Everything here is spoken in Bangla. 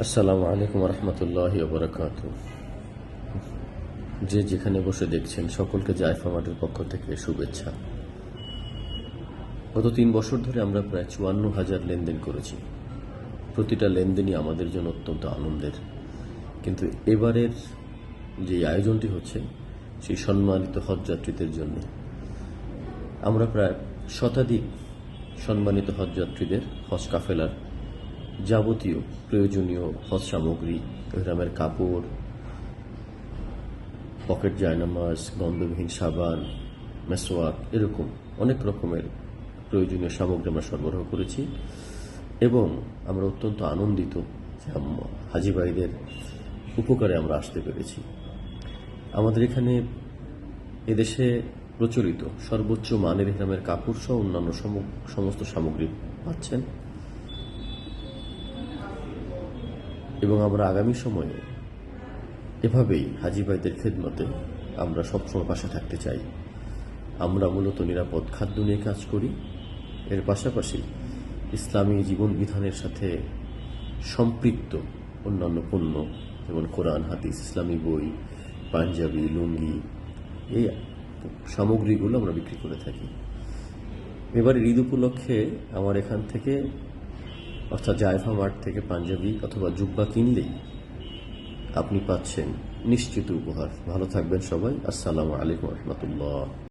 আসসালামু আলাইকুম রহমতুল্লাহি ওবরাকাত। যে যেখানে বসে দেখছেন সকলকে জায়ফা মাঠের পক্ষ থেকে শুভেচ্ছা। গত 3 বছর ধরে আমরা প্রায় 54,000 লেনদেন করেছি। প্রতিটা লেনদেনই আমাদের জন্য অত্যন্ত আনন্দের। কিন্তু এবারের যে আয়োজনটি হচ্ছে সেই সম্মানিত হজযাত্রীদের জন্য। আমরা প্রায় শতাধিক সম্মানিত হজযাত্রীদের হজ কাফেলার যাবতীয় প্রয়োজনীয় হজ সামগ্রী, ইহরামের কাপড়, পকেট জায়নামাজ, গন্ধবিহীন সাবান, মেসওয়াক, এরকম অনেক রকমের প্রয়োজনীয় সামগ্রী আমরা সরবরাহ করেছি এবং আমরা অত্যন্ত আনন্দিত যে হাজী ভাইদের উপকারে আমরা আসতে পেরেছি। আমাদের এখানে এদেশে প্রচলিত সর্বোচ্চ মানের ইহরামের কাপড় সহ অন্যান্য সমস্ত সামগ্রী পাচ্ছেন এবং আমরা আগামী সময়ে এভাবেই হাজী ভাইদের খেদমতে আমরা সবসময় পাশে থাকতে চাই। আমরা মূলত নিরাপদ খাদ্য নিয়ে কাজ করি, এর পাশাপাশি ইসলামী জীবন বিধানের সাথে সম্পৃক্ত অন্যান্য পণ্য যেমন কোরআন, হাদিস, ইসলামী বই, পাঞ্জাবি, লুঙ্গি, এই সামগ্রীগুলো আমরা বিক্রি করে থাকি। এবার ঈদ উপলক্ষে আমার এখান থেকে অর্থাৎ জায়ফা মার্ট থেকে পাঞ্জাবি অথবা জুব্বা কিনলেই আপনি পাচ্ছেন নিশ্চিত উপহার। ভালো থাকবেন সবাই। আসসালামু আলাইকুম রহমতুল্লাহ।